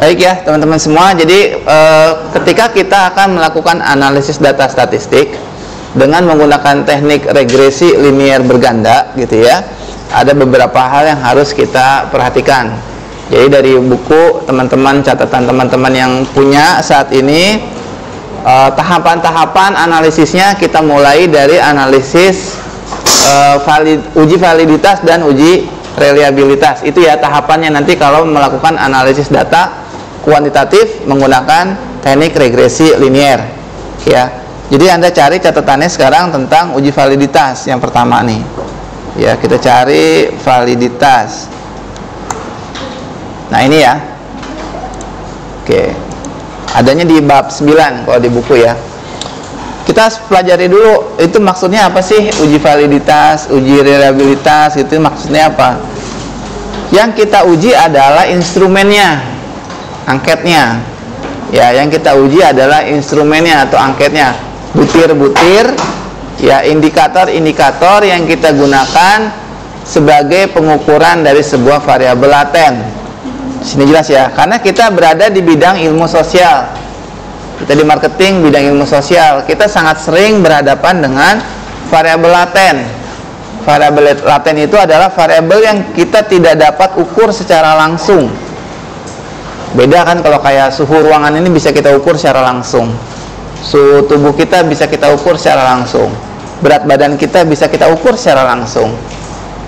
Baik ya teman-teman semua, jadi ketika kita akan melakukan analisis data statistik dengan menggunakan teknik regresi linier berganda gitu ya, ada beberapa hal yang harus kita perhatikan. Jadi dari buku teman-teman, catatan teman-teman yang punya saat ini, tahapan-tahapan analisisnya kita mulai dari analisis uji validitas dan uji reliabilitas. Itu ya tahapannya nanti kalau melakukan analisis data kuantitatif menggunakan teknik regresi linier ya. Jadi Anda cari catatannya sekarang tentang uji validitas yang pertama nih ya, kita cari validitas. Nah ini ya, oke, adanya di bab 9 kalau di buku ya. Kita pelajari dulu itu maksudnya apa sih uji validitas, uji reliabilitas, itu maksudnya apa. Yang kita uji adalah instrumennya, angketnya ya. Yang kita uji adalah instrumennya atau angketnya, butir-butir ya, indikator-indikator yang kita gunakan sebagai pengukuran dari sebuah variabel laten. Sini jelas ya, karena kita berada di bidang ilmu sosial, kita di marketing bidang ilmu sosial, kita sangat sering berhadapan dengan variabel laten. Variabel laten itu adalah variabel yang kita tidak dapat ukur secara langsung. Beda kan kalau kayak suhu ruangan ini bisa kita ukur secara langsung, suhu tubuh kita bisa kita ukur secara langsung, berat badan kita bisa kita ukur secara langsung,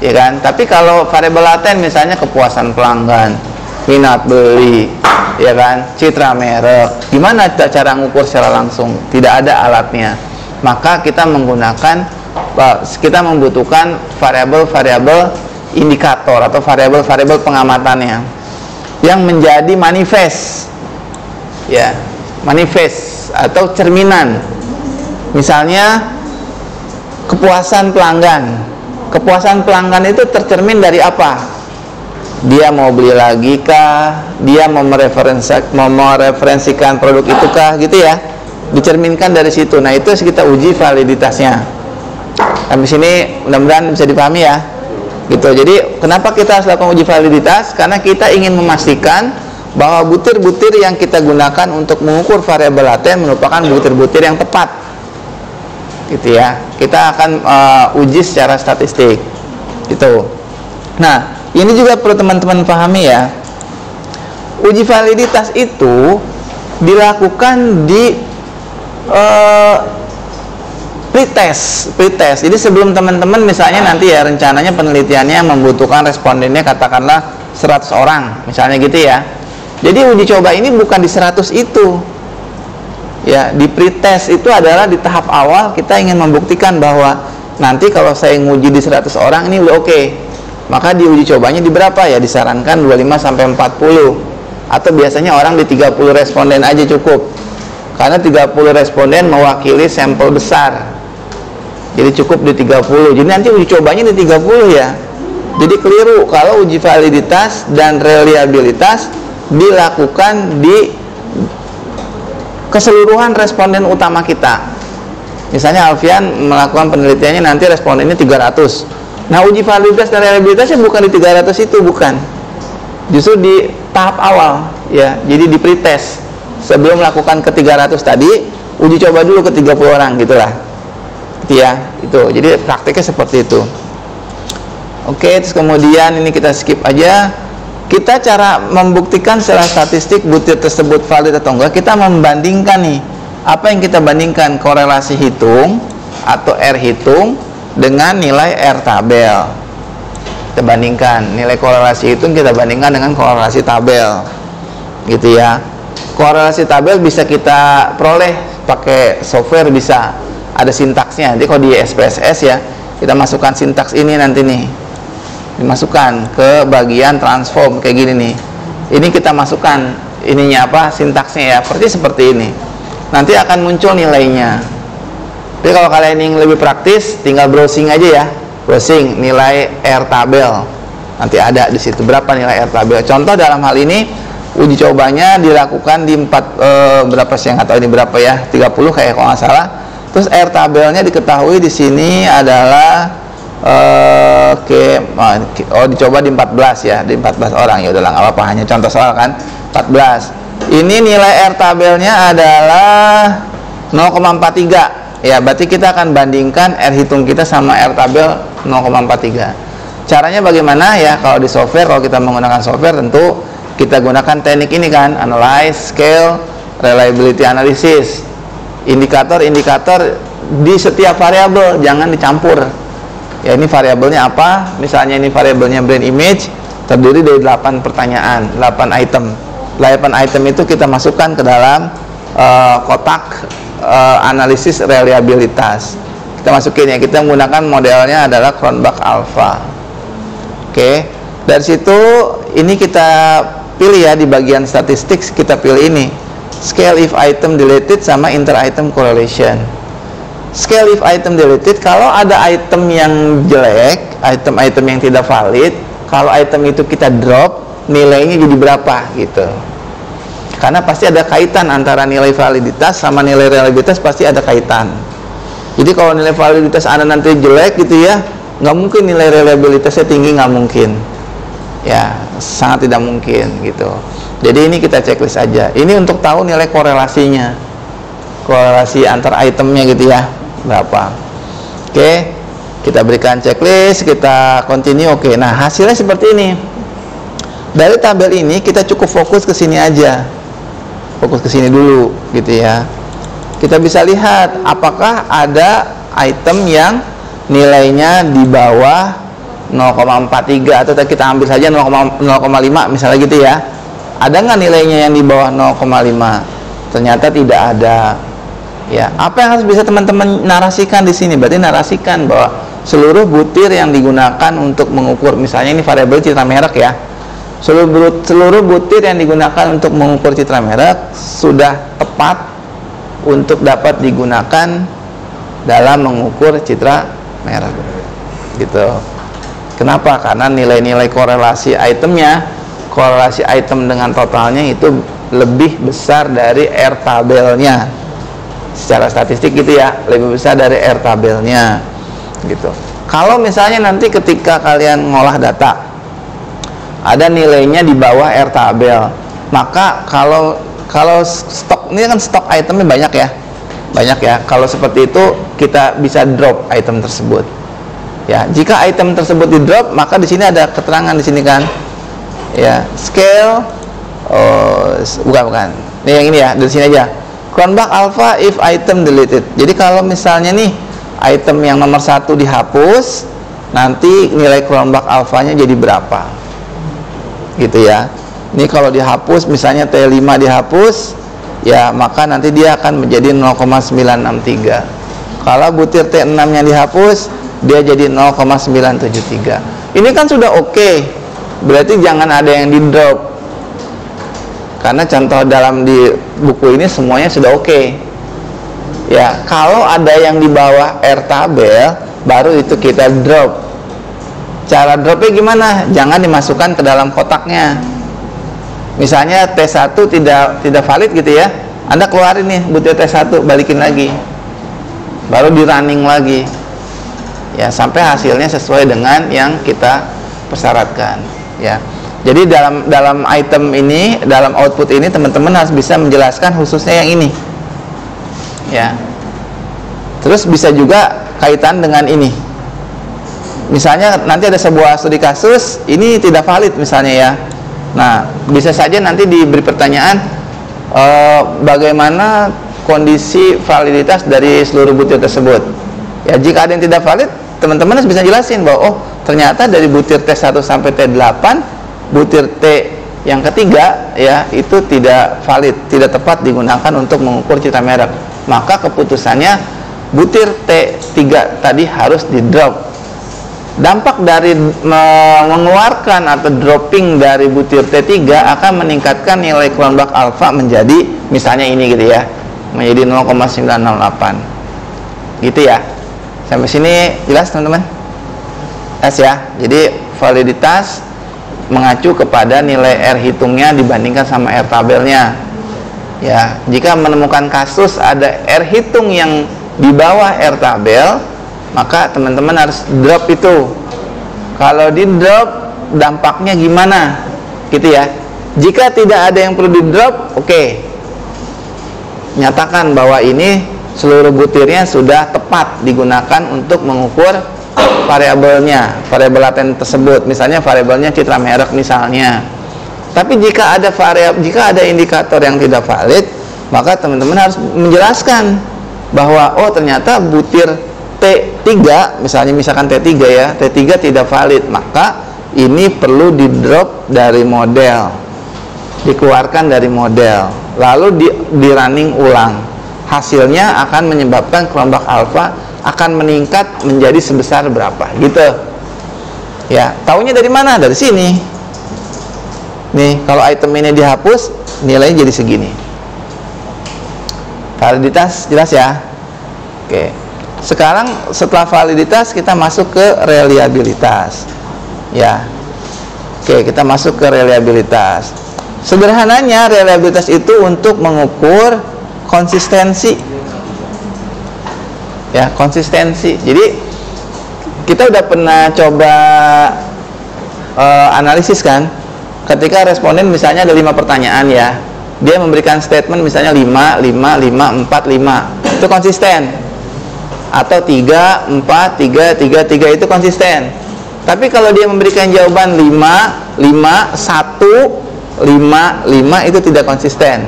ya kan? Tapi kalau variabel laten misalnya kepuasan pelanggan, minat beli, ya kan, citra merek, gimana cara ngukur secara langsung? Tidak ada alatnya. Maka kita membutuhkan variabel-variabel indikator atau variabel-variabel pengamatannya yang menjadi manifest ya, manifest atau cerminan. Misalnya kepuasan pelanggan. Kepuasan pelanggan itu tercermin dari apa? Dia mau beli lagi kah? Dia mau mereferensikan produk itu kah? Gitu ya, dicerminkan dari situ. Nah itu kita uji validitasnya. Sampai sini mudah-mudahan bisa dipahami ya. Gitu. Jadi kenapa kita harus lakukan uji validitas? Karena kita ingin memastikan bahwa butir-butir yang kita gunakan untuk mengukur variabel laten merupakan butir-butir yang tepat. Gitu ya. Kita akan uji secara statistik. Gitu. Nah, ini juga perlu teman-teman pahami ya. Uji validitas itu dilakukan di pretest. Jadi sebelum teman-teman misalnya nanti ya rencananya penelitiannya membutuhkan respondennya katakanlah 100 orang, misalnya gitu ya. Jadi uji coba ini bukan di 100 itu. Ya, di pretest itu adalah di tahap awal kita ingin membuktikan bahwa nanti kalau saya nguji di 100 orang ini udah oke. Maka di uji cobanya di berapa ya? Disarankan 25 sampai 40 atau biasanya orang di 30 responden aja cukup. Karena 30 responden mewakili sampel besar. Jadi cukup di 30. Jadi nanti uji cobanya di 30 ya. Jadi keliru kalau uji validitas dan reliabilitas dilakukan di keseluruhan responden utama kita. Misalnya Alfian melakukan penelitiannya nanti respondennya 300. Nah uji validitas dan reliabilitasnya bukan di 300 itu, bukan. Justru di tahap awal ya. Jadi di pretest. Sebelum melakukan ke 300 tadi, uji coba dulu ke 30 orang gitulah. Gitu ya. Itu. Jadi praktiknya seperti itu. Oke, terus kemudian ini kita skip aja. Kita cara membuktikan secara statistik butir tersebut valid atau enggak, kita membandingkan nih. Apa yang kita bandingkan? Korelasi hitung atau R hitung dengan nilai R tabel. Kita bandingkan nilai korelasi hitung, kita bandingkan dengan korelasi tabel. Gitu ya. Korelasi tabel bisa kita peroleh pakai software, bisa ada sintaksnya. Jadi kalau di SPSS ya, kita masukkan sintaks ini nanti nih, dimasukkan ke bagian transform kayak gini nih. Ini kita masukkan ininya apa, sintaksnya ya, seperti ini. Nanti akan muncul nilainya. Jadi kalau kalian ingin lebih praktis, tinggal browsing aja ya, browsing nilai R tabel. Nanti ada di situ berapa nilai R tabel. Contoh dalam hal ini uji cobanya dilakukan di berapa sih, yang atau ini berapa ya, 30 kayak kalau nggak salah. Terus R tabelnya diketahui di sini adalah Oke, oh dicoba di 14 ya, di 14 orang ya udahlah nggak apa-apa, hanya contoh soal kan. 14. Ini nilai R tabelnya adalah 0,43 ya, berarti kita akan bandingkan R hitung kita sama R tabel 0,43. Caranya bagaimana ya? Kalau di software, kalau kita menggunakan software tentu kita gunakan teknik ini kan, analyze, scale, reliability analysis. Indikator-indikator di setiap variabel jangan dicampur. Ya, ini variabelnya apa? Misalnya ini variabelnya brand image, terdiri dari 8 pertanyaan, 8 item. 8 item itu kita masukkan ke dalam kotak analisis reliabilitas. Kita masukin ya, kita menggunakan modelnya adalah Cronbach Alpha. Oke, dari situ ini kita pilih ya, di bagian statistik kita pilih ini, scale if item deleted sama inter item correlation. Scale if item deleted, kalau ada item yang jelek, item-item yang tidak valid, kalau item itu kita drop, nilainya jadi berapa gitu. Karena pasti ada kaitan antara nilai validitas sama nilai reliabilitas, pasti ada kaitan. Jadi kalau nilai validitas Anda nanti jelek gitu ya, nggak mungkin nilai reliabilitasnya tinggi, nggak mungkin ya, sangat tidak mungkin gitu. Jadi ini kita checklist aja, ini untuk tahu nilai korelasinya, korelasi antar itemnya gitu ya, berapa. Oke, kita berikan checklist, kita continue. Oke, nah hasilnya seperti ini. Dari tabel ini kita cukup fokus ke sini aja, fokus ke sini dulu gitu ya. Kita bisa lihat apakah ada item yang nilainya di bawah 0,43 atau kita ambil saja 0,5 misalnya gitu ya. Ada nggak nilainya yang di bawah 0,5? Ternyata tidak ada. Ya, apa yang harus bisa teman-teman narasikan di sini? Berarti narasikan bahwa seluruh butir yang digunakan untuk mengukur, misalnya ini variabel citra merek ya. Seluruh butir yang digunakan untuk mengukur citra merek sudah tepat untuk dapat digunakan dalam mengukur citra merek gitu. Kenapa? Karena nilai-nilai korelasi itemnya, korelasi item dengan totalnya itu lebih besar dari R tabelnya. Secara statistik gitu ya, lebih besar dari R tabelnya gitu. Kalau misalnya nanti ketika kalian ngolah data ada nilainya di bawah R tabel, maka kalau stok, ini kan stok itemnya banyak ya, kalau seperti itu kita bisa drop item tersebut ya. Jika item tersebut di drop, maka di sini ada keterangan di sini kan ya, scale bukan ini, yang ini ya, dari sini aja, Cronbach Alpha if item deleted. Jadi kalau misalnya nih item yang nomor 1 dihapus, nanti nilai Cronbach Alpha-nya jadi berapa gitu ya. Ini kalau dihapus, misalnya T5 dihapus ya, maka nanti dia akan menjadi 0,963. Kalau butir T6 nya dihapus, dia jadi 0,973. Ini kan sudah oke. Berarti jangan ada yang di drop. Karena contoh dalam di buku ini semuanya sudah oke. Ya, kalau ada yang di bawah R tabel, baru itu kita drop. Cara dropnya gimana? Jangan dimasukkan ke dalam kotaknya. Misalnya T1 tidak valid gitu ya, Anda keluarin nih butir T1, balikin lagi, baru di running lagi ya, sampai hasilnya sesuai dengan yang kita persyaratkan ya. Jadi dalam item ini, dalam output ini, teman-teman harus bisa menjelaskan khususnya yang ini ya. Terus bisa juga kaitan dengan ini. Misalnya nanti ada sebuah studi kasus, ini tidak valid misalnya ya. Nah, bisa saja nanti diberi pertanyaan bagaimana kondisi validitas dari seluruh butir tersebut. Ya, jika ada yang tidak valid, teman-teman harus bisa jelasin bahwa oh, ternyata dari butir T1 sampai T8, butir T yang ketiga ya, itu tidak valid, tidak tepat digunakan untuk mengukur citra merek. Maka keputusannya butir T3 tadi harus di drop. Dampak dari mengeluarkan atau dropping dari butir T3 akan meningkatkan nilai Cronbach Alpha menjadi misalnya ini gitu ya, menjadi 0,908 gitu ya. Sampai sini jelas teman-teman? Jelas ya. Jadi validitas mengacu kepada nilai R hitungnya dibandingkan sama R tabelnya ya. Jika menemukan kasus ada R hitung yang di bawah R tabel, maka teman-teman harus drop itu. Kalau di drop dampaknya gimana gitu ya. Jika tidak ada yang perlu di drop, oke, nyatakan bahwa ini seluruh butirnya sudah tepat digunakan untuk mengukur variabelnya, variabel laten tersebut. Misalnya variabelnya citra merek misalnya. Tapi jika ada indikator yang tidak valid, maka teman-teman harus menjelaskan bahwa oh ternyata butir T3, misalkan T3 ya, T3 tidak valid, maka ini perlu di drop dari model, dikeluarkan dari model, lalu di running ulang. Hasilnya akan menyebabkan kelompok alfa akan meningkat menjadi sebesar berapa gitu ya. Taunya dari mana? Dari sini nih. Kalau item ini dihapus, nilainya jadi segini. Validitas jelas ya. Oke, sekarang setelah validitas kita masuk ke reliabilitas ya. Oke, kita masuk ke reliabilitas. Sederhananya reliabilitas itu untuk mengukur konsistensi ya, konsistensi. Jadi kita udah pernah coba analisis kan, ketika responden misalnya ada 5 pertanyaan ya, dia memberikan statement misalnya 5, 5, 5, 4, 5, itu konsisten. Atau 3, 4, 3, 3, 3, itu konsisten. Tapi kalau dia memberikan jawaban 5, 5, 1, 5, 5, itu tidak konsisten.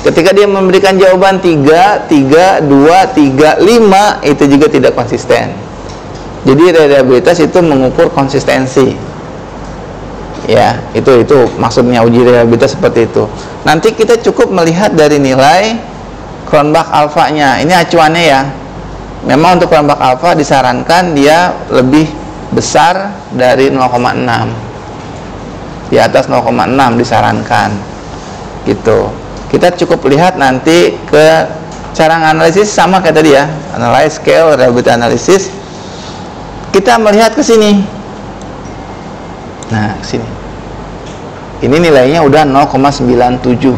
Ketika dia memberikan jawaban 3, 3, 2, 3, 5, itu juga tidak konsisten. Jadi reliabilitas itu mengukur konsistensi. Ya, itu maksudnya uji reliabilitas seperti itu. Nanti kita cukup melihat dari nilai Cronbach alfanya. Ini acuannya ya. Memang untuk Cronbach alfa disarankan dia lebih besar dari 0,6. Di atas 0,6 disarankan. Gitu. Kita cukup lihat nanti ke cara analisis sama kayak tadi ya. Analyze, scale, reliability analysis. Kita melihat ke sini. Nah, ke sini. Ini nilainya udah 0,97.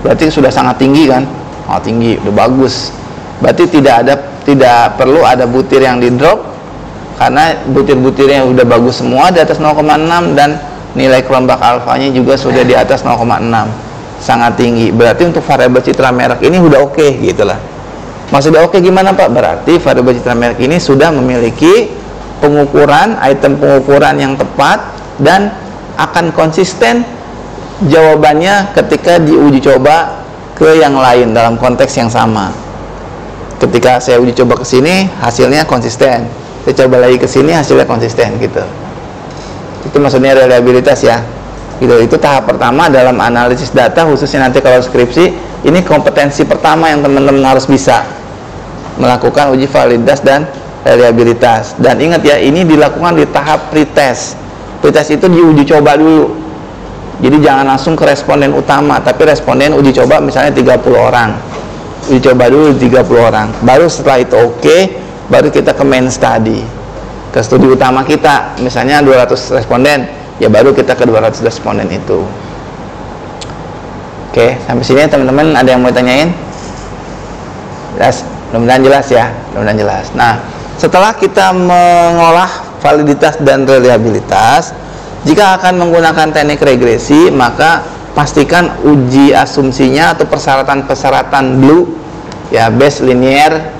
Berarti sudah sangat tinggi kan? Oh, tinggi, udah bagus. Berarti tidak perlu ada butir yang di drop, karena butir-butirnya udah bagus semua di atas 0,6 dan nilai Cronbach alfanya juga sudah di atas 0,6. Sangat tinggi. Berarti untuk variabel citra merek ini udah oke gitu lah. Maksudnya oke gimana Pak? Berarti variabel citra merek ini sudah memiliki pengukuran, item pengukuran yang tepat dan akan konsisten jawabannya ketika diuji coba ke yang lain dalam konteks yang sama. Ketika saya uji coba ke sini, hasilnya konsisten. Saya coba lagi ke sini, hasilnya konsisten gitu. Itu maksudnya reliabilitas ya. Gitu. Itu tahap pertama dalam analisis data, khususnya nanti kalau skripsi. Ini kompetensi pertama yang teman-teman harus bisa melakukan uji validitas dan reliabilitas. Dan ingat ya, ini dilakukan di tahap pretest. Pretest itu diuji coba dulu. Jadi jangan langsung ke responden utama, tapi responden uji coba misalnya 30 orang. Uji coba dulu 30 orang. Baru setelah itu oke, baru kita ke main study. Ke studi utama kita, misalnya 200 responden, ya baru kita ke 200 responden itu. Oke, sampai sini teman-teman ada yang mau tanyain? Jelas? Mudah-mudahan jelas ya, mudah-mudahan jelas. Nah, setelah kita mengolah validitas dan reliabilitas, jika akan menggunakan teknik regresi, maka pastikan uji asumsinya atau persyaratan-persyaratan BLUE ya, based linear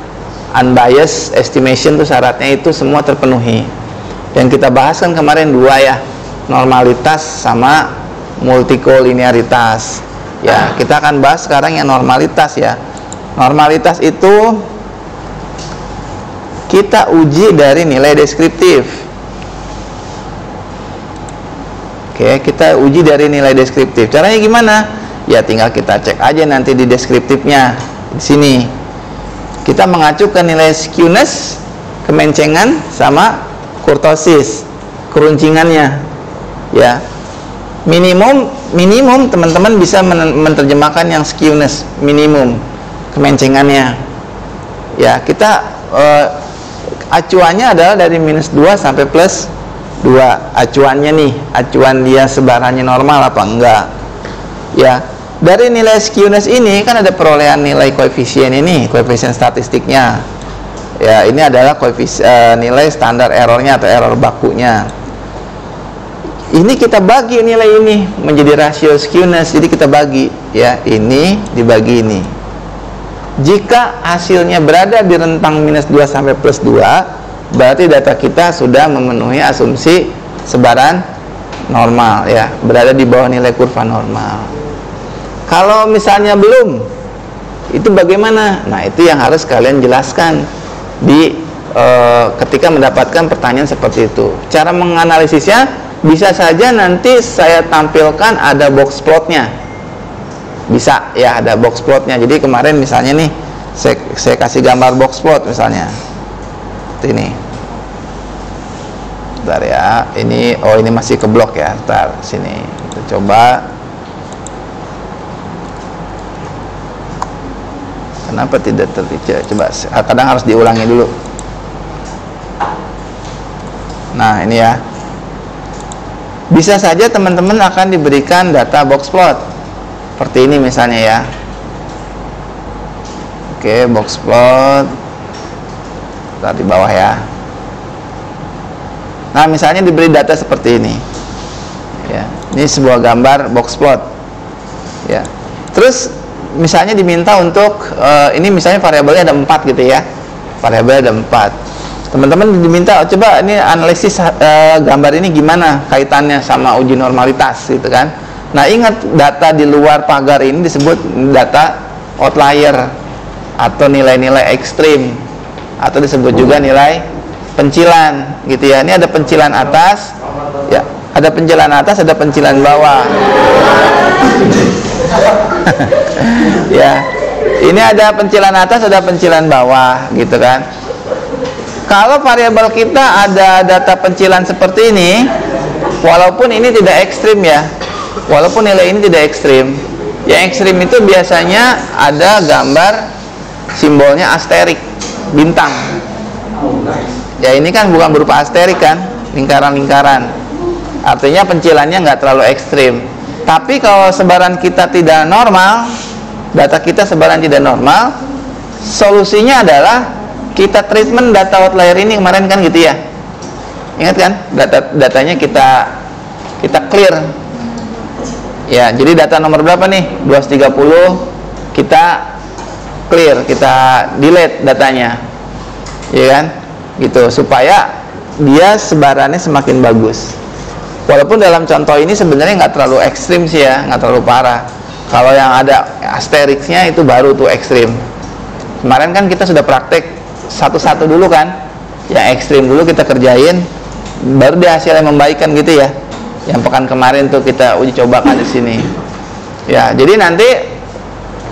unbiased estimation, itu syaratnya itu semua terpenuhi. Yang kita bahas kan kemarin 2 ya, normalitas sama multikolinearitas. Ya, kita akan bahas sekarang yang normalitas ya. Normalitas itu kita uji dari nilai deskriptif. Oke, kita uji dari nilai deskriptif. Caranya gimana? Ya tinggal kita cek aja nanti di deskriptifnya. Di sini kita mengacu ke nilai skewness, kemencengan, sama kurtosis, keruncingannya. Ya, minimum teman-teman bisa menerjemahkan yang skewness, minimum kemencengannya. Ya, kita acuannya adalah dari -2 sampai +2. Acuannya nih, acuan dia sebarannya normal apa enggak. Ya, dari nilai skewness ini kan ada perolehan nilai koefisien ini, koefisien statistiknya. Ya, ini adalah nilai standar errornya atau error bakunya. Ini kita bagi nilai ini menjadi rasio skewness. Jadi kita bagi, ya, ini dibagi ini. Jika hasilnya berada di rentang -2 sampai +2, berarti data kita sudah memenuhi asumsi sebaran normal, ya, berada di bawah nilai kurva normal. Kalau misalnya belum, itu bagaimana? Nah, itu yang harus kalian jelaskan ketika mendapatkan pertanyaan seperti itu. Cara menganalisisnya bisa saja nanti saya tampilkan ada box plotnya. Bisa, ya, ada box plotnya. Jadi kemarin misalnya nih, saya kasih gambar box plot misalnya. Seperti ini. Bentar ya, ini masih keblok ya. Bentar, sini kita coba. Kenapa tidak terlihat? Coba, kadang harus diulangi dulu. Nah, ini ya. Bisa saja teman-teman akan diberikan data box plot seperti ini misalnya, ya. Oke, box plot. Bentar, di bawah ya. Nah, misalnya diberi data seperti ini, ya. Ini sebuah gambar box plot, ya. Terus misalnya diminta untuk ini misalnya variabelnya ada 4 gitu ya. Variabel ada 4. Teman-teman diminta coba ini analisis gambar ini gimana kaitannya sama uji normalitas gitu kan. Nah, ingat data di luar pagar ini disebut data outlier atau nilai-nilai ekstrim, atau disebut juga nilai pencilan gitu ya. Ini ada pencilan atas, ya, ada pencilan atas, ada pencilan bawah. Ya, ini ada pencilan atas, ada pencilan bawah gitu kan. Kalau variabel kita ada data pencilan seperti ini, walaupun ini tidak ekstrim ya, walaupun nilai ini tidak ekstrim, yang ekstrim itu biasanya ada gambar simbolnya asterik, bintang. Ya, ini kan bukan berupa asterik kan, lingkaran-lingkaran. Artinya pencilannya nggak terlalu ekstrim. Tapi kalau sebaran kita tidak normal, data kita sebaran tidak normal, solusinya adalah kita treatment data outlier ini kemarin kan gitu ya. Ingat kan? Datanya kita clear. Ya, jadi data nomor berapa nih? 230 kita clear, kita delete datanya. Ya kan? Gitu, supaya dia sebarannya semakin bagus. Walaupun dalam contoh ini sebenarnya nggak terlalu ekstrim sih ya, nggak terlalu parah. Kalau yang ada asterisknya itu baru tuh ekstrim. Kemarin kan kita sudah praktek satu-satu dulu kan, yang ekstrim dulu kita kerjain, baru dia hasilnya membaikkan gitu ya. Yang pekan kemarin tuh kita uji cobakan di sini. Ya, jadi nanti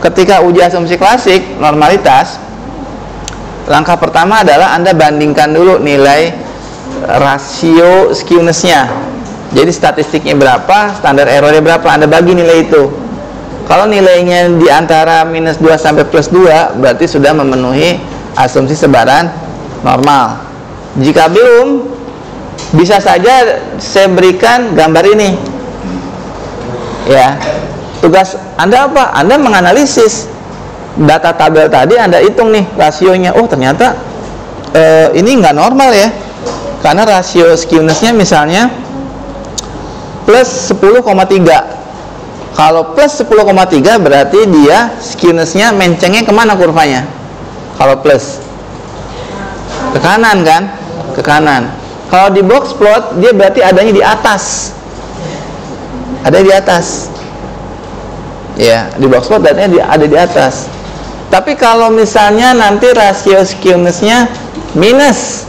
ketika uji asumsi klasik normalitas, langkah pertama adalah Anda bandingkan dulu nilai rasio skewness-nya. Jadi statistiknya berapa, standar errornya berapa, Anda bagi nilai itu. Kalau nilainya di antara -2 sampai +2, berarti sudah memenuhi asumsi sebaran normal. Jika belum, bisa saja saya berikan gambar ini. Ya, tugas Anda apa? Anda menganalisis data tabel tadi, Anda hitung nih rasionya. Oh, ternyata ini nggak normal ya, karena rasio skewness-nya misalnya plus 10,3. Kalau plus 10,3 berarti dia skewness-nya mencengnya kemana kurvanya? Kalau plus ke kanan kan? Ke kanan. Kalau di box plot dia berarti adanya di atas. Ada di atas. Ya, di box plot datanya ada di atas. Tapi kalau misalnya nanti rasio skewness-nya minus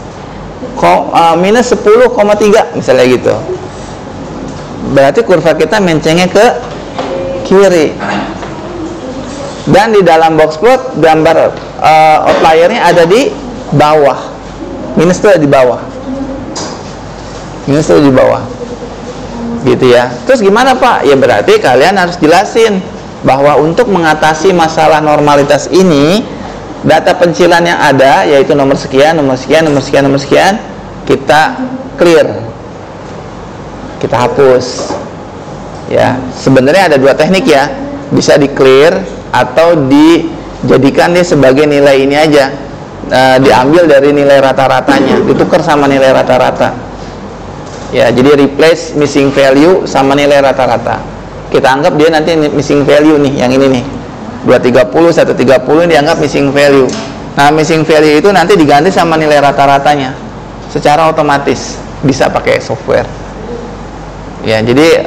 10,3 misalnya gitu, berarti kurva kita mencengnya ke kiri. Dan di dalam box plot gambar outliernya ada di bawah. Minus itu ada di bawah. Minus itu di bawah. Gitu ya. Terus gimana Pak? Ya berarti kalian harus jelasin bahwa untuk mengatasi masalah normalitas ini, data pencilan yang ada yaitu nomor sekian, nomor sekian, nomor sekian, nomor sekian, kita clear. Kita hapus. Ya, sebenarnya ada dua teknik ya. Bisa di clear atau dijadikan dia sebagai nilai ini aja, diambil dari nilai rata-ratanya, ditukar sama nilai rata-rata. Ya, jadi replace missing value sama nilai rata-rata. Kita anggap dia nanti missing value nih, yang ini nih 230, 130 dianggap missing value. Nah, missing value itu nanti diganti sama nilai rata-ratanya secara otomatis, bisa pakai software. Ya, jadi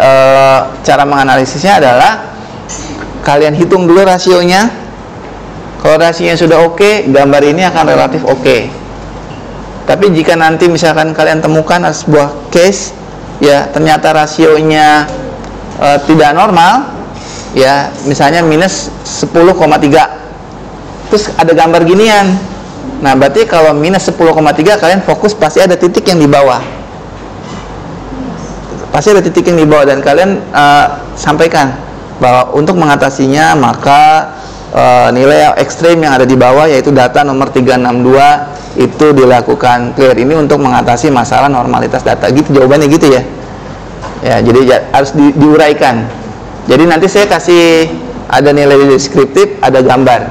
cara menganalisisnya adalah kalian hitung dulu rasionya. Kalau rasionya sudah oke, gambar ini akan relatif oke. Tapi jika nanti misalkan kalian temukan sebuah case, ya ternyata rasionya tidak normal, ya misalnya minus 10,3, terus ada gambar ginian. Nah, berarti kalau minus 10,3 kalian fokus pasti ada titik yang di bawah. Pasti ada titik yang di bawah dan kalian sampaikan bahwa untuk mengatasinya maka nilai ekstrim yang ada di bawah yaitu data nomor 362 itu dilakukan clear. Ini untuk mengatasi masalah normalitas data. Gitu jawabannya gitu ya. Ya, jadi harus diuraikan. Jadi nanti saya kasih ada nilai deskriptif, ada gambar.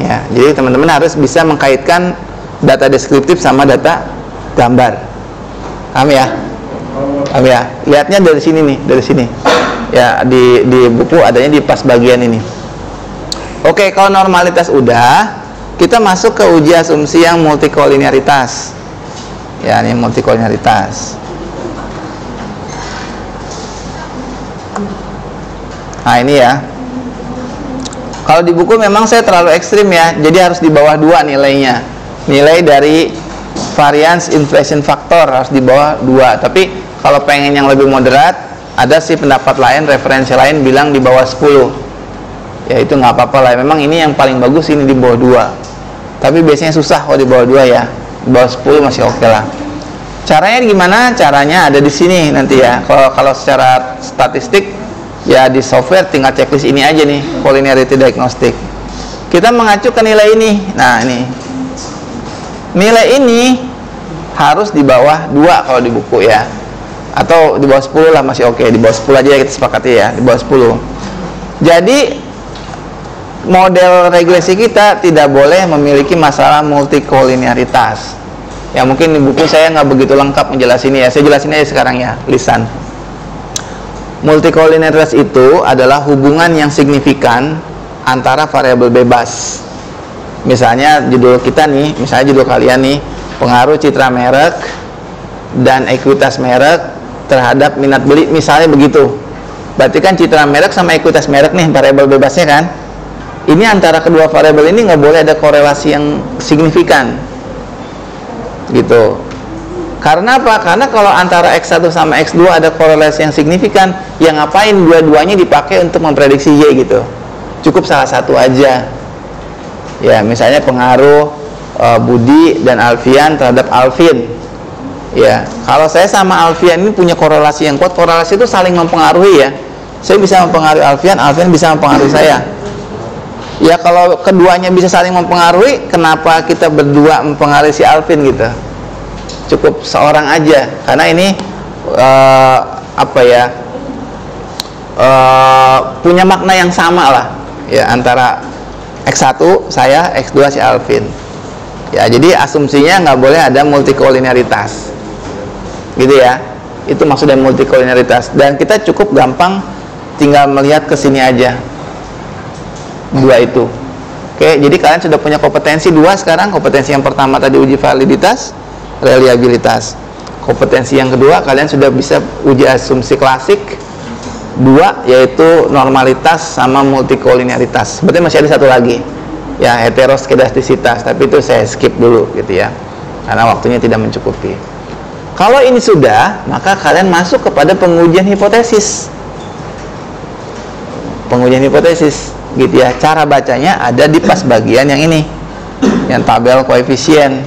Ya, jadi teman-teman harus bisa mengkaitkan data deskriptif sama data gambar. Paham ya? Paham ya? Lihatnya dari sini nih, dari sini. Ya, di buku adanya di pas bagian ini. Oke, kalau normalitas udah, kita masuk ke uji asumsi yang multikolinearitas. Ya, ini multikolinearitas. Nah, ini ya. Kalau di buku memang saya terlalu ekstrim ya, jadi harus di bawah 2 nilainya. Nilai dari variance inflation factor harus di bawah 2. Tapi kalau pengen yang lebih moderat, ada sih pendapat lain, referensi lain bilang di bawah 10. Ya itu nggak apa-apa lah. Memang ini yang paling bagus ini di bawah 2. Tapi biasanya susah kalau di bawah 2 ya. Di bawah 10 masih oke lah. Caranya gimana? Caranya ada di sini nanti ya. Kalau secara statistik ya di software tinggal checklist ini aja nih, collinearity diagnostic. Kita mengacu ke nilai ini. Nah, ini. Nilai ini harus di bawah 2 kalau di buku ya. Atau di bawah 10 lah masih oke. Di bawah 10 aja kita sepakati ya, di bawah 10. Jadi model regresi kita tidak boleh memiliki masalah multikolinearitas. Ya mungkin di buku saya nggak begitu lengkap menjelasinnya ya. Saya jelasin aja sekarang ya, lisan. Multikolinearitas itu adalah hubungan yang signifikan antara variabel bebas. Misalnya judul kita nih, misalnya judul kalian nih, pengaruh citra merek dan ekuitas merek terhadap minat beli, misalnya begitu. Berarti kan citra merek sama ekuitas merek nih variabel bebasnya kan. Ini antara kedua variabel ini nggak boleh ada korelasi yang signifikan, gitu. Karena apa? Karena kalau antara X1 sama X2 ada korelasi yang signifikan, yang ngapain dua-duanya dipakai untuk memprediksi Y gitu. Cukup salah satu aja. Ya, misalnya pengaruh Budi dan Alfian terhadap Alvin. Ya, kalau saya sama Alfian ini punya korelasi yang kuat, korelasi itu saling mempengaruhi ya. Saya bisa mempengaruhi Alfian, Alfian bisa mempengaruhi saya. Ya kalau keduanya bisa saling mempengaruhi, kenapa kita berdua mempengaruhi si Alvin gitu? Cukup seorang aja, karena ini punya makna yang sama lah ya, antara X1 saya, X2 si Alvin. Ya, jadi asumsinya nggak boleh ada multikolinearitas, gitu ya. Itu maksudnya multikolinearitas. Dan kita cukup gampang tinggal melihat ke sini aja, 2 itu. Oke, jadi kalian sudah punya kompetensi 2 sekarang. Kompetensi yang pertama tadi uji validitas, reliabilitas. Kompetensi yang kedua kalian sudah bisa uji asumsi klasik 2, yaitu normalitas sama multikolinearitas. Berarti masih ada satu lagi ya, heteroskedastisitas, tapi itu saya skip dulu gitu ya, karena waktunya tidak mencukupi. Kalau ini sudah, maka kalian masuk kepada pengujian hipotesis. Pengujian hipotesis gitu ya. Cara bacanya ada di pas bagian yang ini, yang tabel koefisien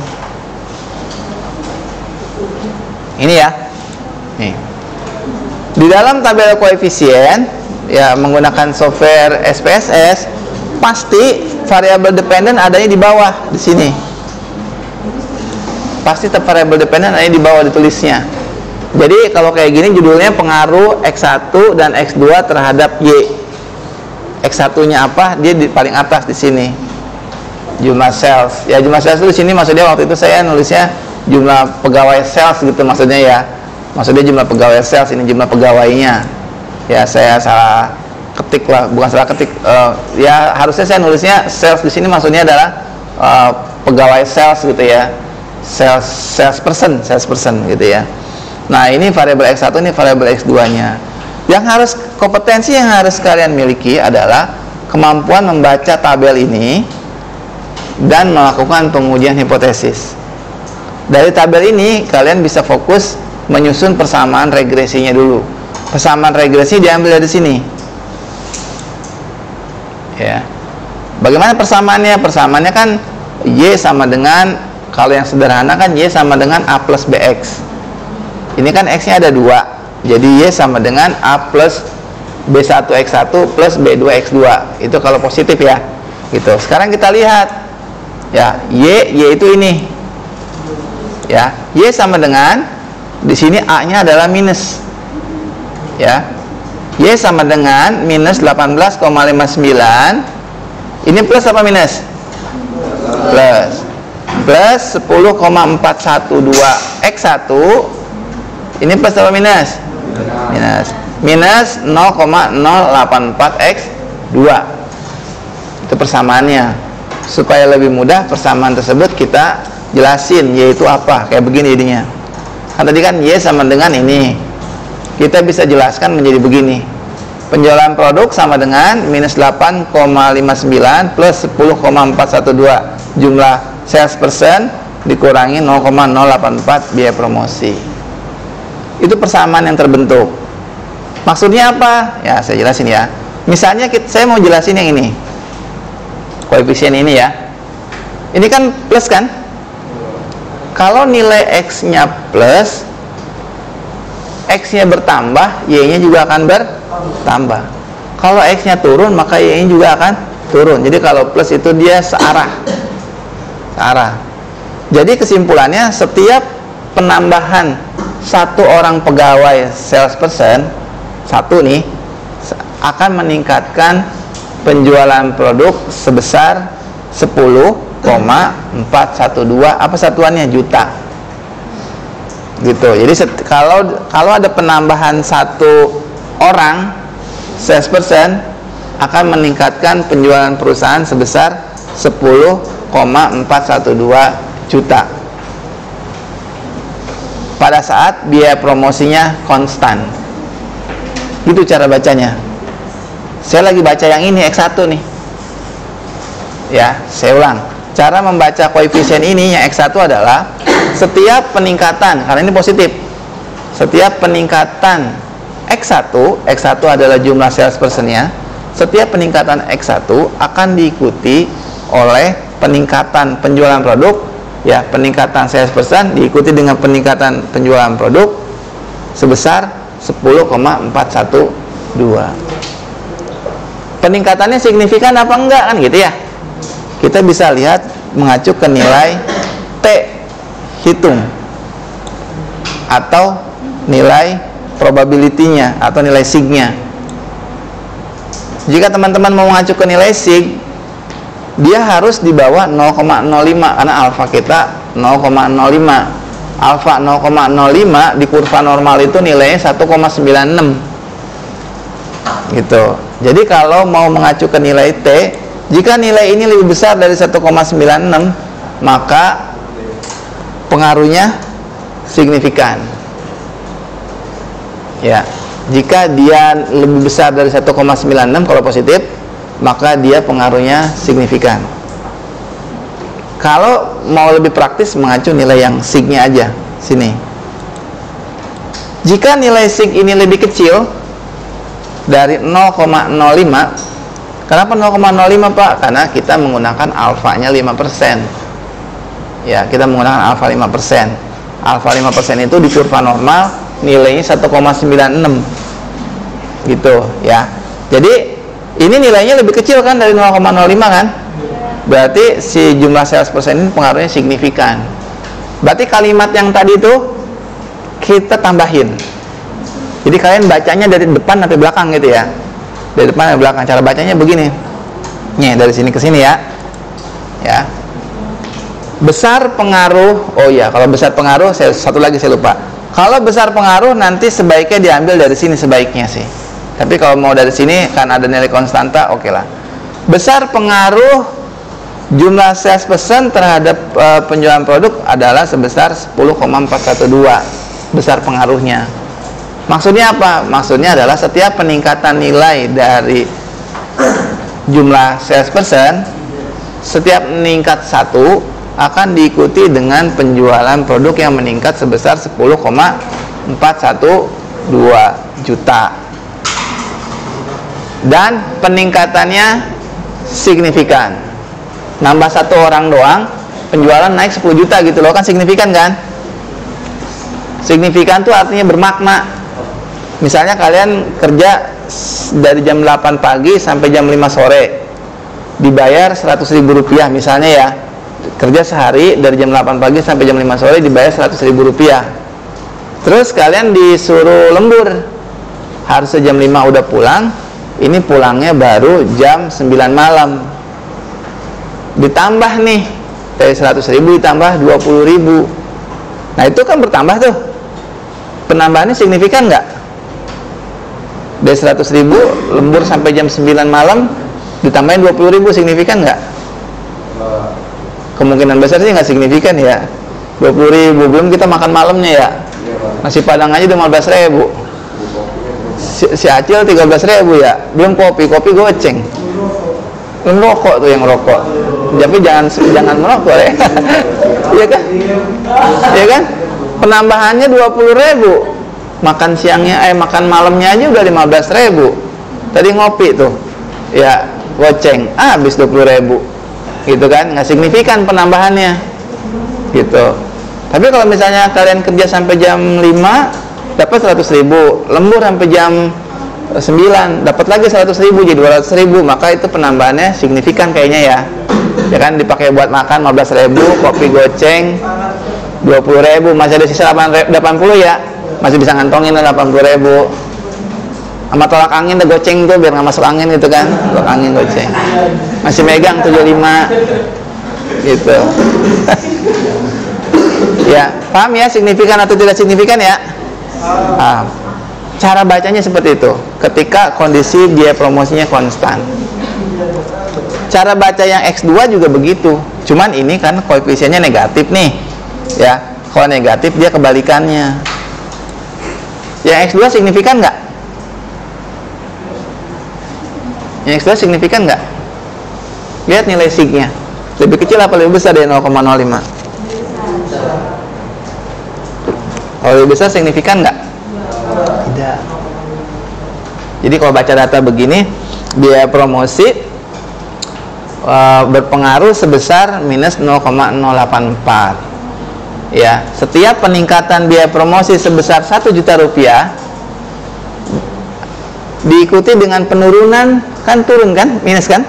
ini ya. Nih, di dalam tabel koefisien ya, menggunakan software SPSS, pasti variabel dependen adanya di bawah di sini. Pasti variabel dependen adanya di bawah ditulisnya. Jadi kalau kayak gini judulnya pengaruh X1 dan X2 terhadap Y. X1-nya apa? Dia di paling atas di sini. jumlah sales. Ya, jumlah sales itu di sini maksudnya waktu itu saya nulisnya jumlah pegawai sales gitu maksudnya ya. Maksudnya jumlah pegawai sales, ini jumlah pegawainya. Ya, saya salah ketik lah, bukan salah ketik. Ya harusnya saya nulisnya sales di sini maksudnya adalah pegawai sales gitu ya. Sales person gitu ya. Nah, ini variabel X1, ini variabel X2-nya. Kompetensi yang harus kalian miliki adalah kemampuan membaca tabel ini dan melakukan pengujian hipotesis. Dari tabel ini kalian bisa fokus menyusun persamaan regresinya dulu. Persamaan regresi diambil dari sini. Ya. Bagaimana persamaannya? Persamaannya kan Y sama dengan, kalau yang sederhana kan Y sama dengan A plus BX. Ini kan X-nya ada 2. Jadi Y sama dengan A plus B1X1 plus B2X2. Itu kalau positif ya. Gitu. Sekarang kita lihat. Ya, Y itu ini. Ya, Y sama dengan, di sini A-nya adalah minus. Ya. Y sama dengan minus 18,59. Ini plus apa minus? Plus. Plus 10,412 X1. Ini plus apa minus? Minus. Minus 0,084 X2. Itu persamaannya. Supaya lebih mudah persamaan tersebut kita jelasin Y itu apa. Kayak begini jadinya. Kan tadi kan Y sama dengan ini. Kita bisa jelaskan menjadi begini. Penjualan produk sama dengan minus 8,59 plus 10,412 jumlah sales person dikurangi 0,084 biaya promosi. Itu persamaan yang terbentuk. Maksudnya apa? Ya, saya jelasin ya. Misalnya saya mau jelasin yang ini. Koefisien ini ya. Ini kan plus kan? Kalau nilai X-nya plus, X-nya bertambah, Y-nya juga akan bertambah. Kalau X-nya turun, maka Y-nya juga akan turun. Jadi kalau plus itu dia searah. Jadi kesimpulannya, setiap penambahan satu orang pegawai salesperson, satu nih, akan meningkatkan penjualan produk sebesar 10,412, apa satuannya? Juta. Gitu. Jadi kalau ada penambahan satu orang salesperson, akan meningkatkan penjualan perusahaan sebesar 10,412 juta. Pada saat biaya promosinya konstan. Gitu cara bacanya. Saya lagi baca yang ini X1 nih. Ya, saya ulang. Cara membaca koefisien ini yang X1 adalah setiap peningkatan, karena ini positif. Setiap peningkatan X1 adalah jumlah salesperson-nya. Setiap peningkatan X1 akan diikuti oleh peningkatan penjualan produk. Ya, peningkatan salesperson diikuti dengan peningkatan penjualan produk sebesar 10,412. Peningkatannya signifikan apa enggak kan gitu ya? Kita bisa lihat mengacu ke nilai T hitung atau nilai probability-nya atau nilai sig-nya. Jika teman-teman mau mengacu ke nilai sig, dia harus di bawah 0,05 karena alfa kita 0,05. Alfa 0,05 di kurva normal itu nilainya 1,96. Gitu. Jadi kalau mau mengacu ke nilai T, jika nilai ini lebih besar dari 1,96, maka pengaruhnya signifikan. Ya, jika dia lebih besar dari 1,96 kalau positif, maka dia pengaruhnya signifikan. Kalau mau lebih praktis, mengacu nilai yang sig-nya aja sini. Jika nilai sig ini lebih kecil dari 0,05, kenapa 0,05 Pak? Karena kita menggunakan alfanya 5%. Ya, kita menggunakan alfa 5%. Alfa 5% itu di kurva normal nilainya 1,96. Gitu ya. Jadi ini nilainya lebih kecil kan dari 0,05 kan? Berarti si jumlah salesperson ini pengaruhnya signifikan. Berarti kalimat yang tadi itu kita tambahin. Jadi kalian bacanya dari depan sampai belakang gitu ya. Dari depan sampai belakang. Cara bacanya begini. Nih, dari sini ke sini ya. ya. Besar pengaruh, oh ya, kalau besar pengaruh, satu lagi saya lupa. Kalau besar pengaruh nanti sebaiknya diambil dari sini sebaiknya sih. Tapi kalau mau dari sini kan ada nilai konstanta, oke lah. Besar pengaruh jumlah sales person terhadap penjualan produk adalah sebesar 10,412. Besar pengaruhnya. Maksudnya apa? Maksudnya adalah setiap peningkatan nilai dari jumlah sales person, setiap meningkat 1 akan diikuti dengan penjualan produk yang meningkat sebesar 10,412 juta. Dan peningkatannya signifikan. Nambah 1 orang doang, penjualan naik 10 juta gitu loh, kan signifikan kan? Signifikan tuh artinya bermakna. Misalnya kalian kerja dari jam 8 pagi sampai jam 5 sore, dibayar Rp100.000 misalnya ya. Kerja sehari dari jam 8 pagi sampai jam 5 sore dibayar Rp100.000. Terus kalian disuruh lembur, harusnya jam 5 udah pulang, ini pulangnya baru jam 9 malam. Ditambah nih dari 100.000 ditambah 20.000. Nah itu kan bertambah tuh. Penambahannya signifikan nggak? Dari 100.000 lembur sampai jam 9 malam ditambahin 20.000, signifikan nggak? Kemungkinan besar sih nggak signifikan ya. 20.000, belum kita makan malamnya ya. Nasi padang aja udah 15.000. Si Acil 13.000 ya. Belum kopi goceng. Belum rokok tuh yang rokok. Tapi jangan merokok ya. Iya kan? Iya kan? Penambahannya 20.000. Makan siangnya makan malamnya aja udah 15.000. Tadi ngopi tuh. Ya, goceng. Habis 20.000. Gitu kan, nggak signifikan penambahannya gitu. Tapi kalau misalnya kalian kerja sampai jam 5 dapat 100.000, lembur sampai jam 9 dapat lagi 100.000, jadi 200.000, maka itu penambahannya signifikan kayaknya ya. Ya kan, dipakai buat makan 15.000, kopi goceng 20.000, masih ada sisa 80 ya, masih bisa ngantongin 80.000. Sama tolak angin udah goceng tuh biar nggak masuk angin gitu kan, tolak angin goceng, masih megang 75 gitu. Ya, paham ya signifikan atau tidak signifikan ya? Cara bacanya seperti itu ketika kondisi biaya promosinya konstan. Cara baca yang X2 juga begitu, cuman ini kan koefisiennya negatif nih ya. Kalau negatif dia kebalikannya. Yang X2 signifikan nggak? Yang X2 signifikan nggak? Lihat nilai sig-nya. Lebih kecil apa lebih besar dari 0,05? Kalau lebih besar signifikan nggak? Tidak. Jadi kalau baca data begini, biaya promosi berpengaruh sebesar minus 0,084. Ya, setiap peningkatan biaya promosi sebesar 1 juta rupiah diikuti dengan penurunan, kan turun kan, minus kan,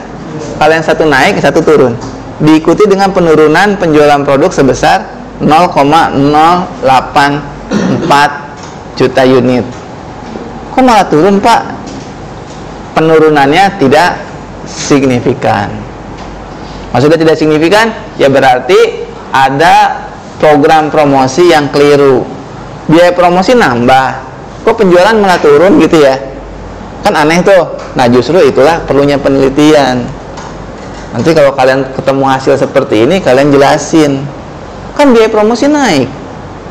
kalau yang satu naik satu turun, diikuti dengan penurunan penjualan produk sebesar 0,084 juta unit. Kok malah turun pak? Penurunannya tidak signifikan. Maksudnya tidak signifikan ya berarti ada program promosi yang keliru. Biaya promosi nambah, kok penjualan malah turun gitu ya, kan aneh tuh. Nah justru itulah perlunya penelitian. Nanti kalau kalian ketemu hasil seperti ini, kalian jelasin, kan biaya promosi naik,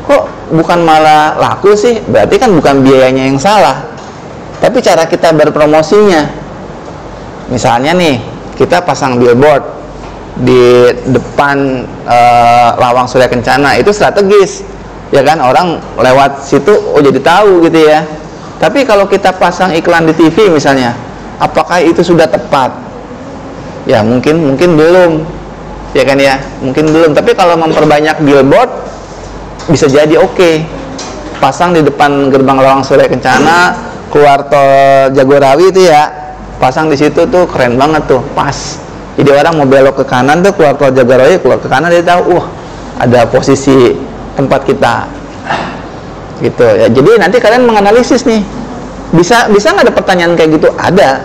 kok bukan malah laku sih? Berarti kan bukan biayanya yang salah, tapi cara kita berpromosinya. Misalnya nih, kita pasang billboard di depan Lawang Surya Kencana, itu strategis ya kan, orang lewat situ oh jadi tahu gitu ya. Tapi kalau kita pasang iklan di TV misalnya, apakah itu sudah tepat? Ya mungkin belum, ya kan ya, mungkin belum. Tapi kalau memperbanyak billboard bisa jadi oke. Pasang di depan gerbang Lawang Surya Kencana, keluar tol Jagorawi itu ya, pasang di situ tuh keren banget tuh, pas. Jadi orang mau belok ke kanan tuh, keluar tol Jagorawi, keluar ke kanan dia tahu, ada posisi tempat kita. Gitu ya. Jadi nanti kalian menganalisis nih, bisa nggak ada pertanyaan kayak gitu? Ada.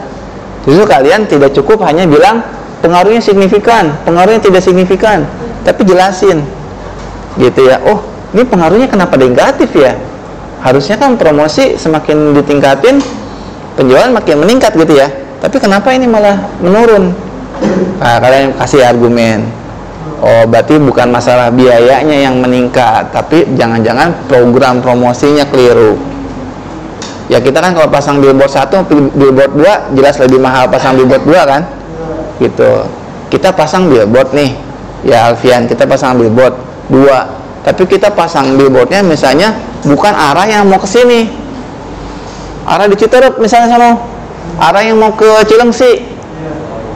Justru kalian tidak cukup hanya bilang pengaruhnya signifikan, pengaruhnya tidak signifikan, tapi jelasin gitu ya. Oh, ini pengaruhnya kenapa negatif ya? Harusnya kan promosi semakin ditingkatin, penjualan makin meningkat gitu ya, tapi kenapa ini malah menurun? Nah, kalian kasih argumen. Oh, berarti bukan masalah biayanya yang meningkat, tapi jangan-jangan program promosinya keliru. Ya kita kan kalau pasang billboard 1, billboard 2 jelas lebih mahal pasang billboard 2 kan? Gitu. Kita pasang billboard nih. Ya Alfian, kita pasang billboard 2. Tapi kita pasang billboardnya misalnya bukan arah yang mau ke sini. Arah di Citerup misalnya sama arah yang mau ke Cilengsi.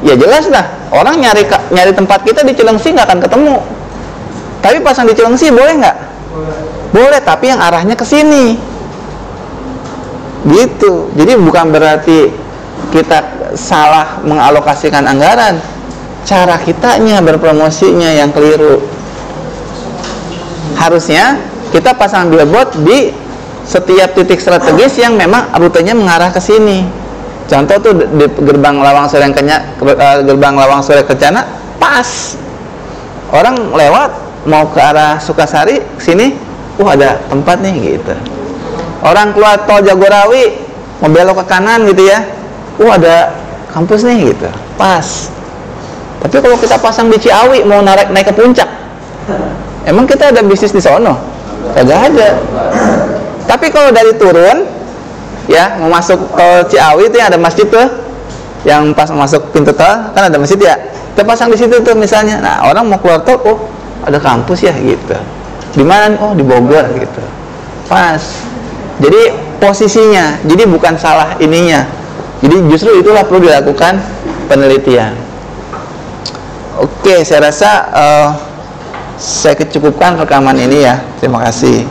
Ya jelas lah, orang nyari tempat kita di Cilengsi nggak akan ketemu. Tapi pasang di Cilengsi boleh nggak? Boleh, tapi yang arahnya ke sini. Gitu. Jadi bukan berarti kita salah mengalokasikan anggaran. Cara kitanya berpromosinya yang keliru. Harusnya kita pasang billboard di setiap titik strategis yang memang rutenya mengarah ke sini. Contoh tuh di gerbang Lawang Sore Kencana pas orang lewat mau ke arah Sukasari sini, ada tempat nih gitu. Orang keluar tol Jagorawi mau belok ke kanan gitu ya, ada kampus nih gitu, pas. Tapi kalau kita pasang di Ciawi mau naik ke puncak, emang kita ada bisnis di sono? Kagak ada. Tapi kalau dari turun ya mau masuk tol Ciawi itu yang ada masjid tuh, yang pas masuk pintu tol kan ada masjid ya, kita pasang di situ tuh misalnya. Nah orang mau keluar tol, ada kampus ya gitu. Di mana? Di Bogor gitu. Pas. Jadi posisinya, jadi bukan salah ininya. Jadi justru itulah perlu dilakukan penelitian. Oke, saya rasa saya cukupkan rekaman ini ya. Terima kasih.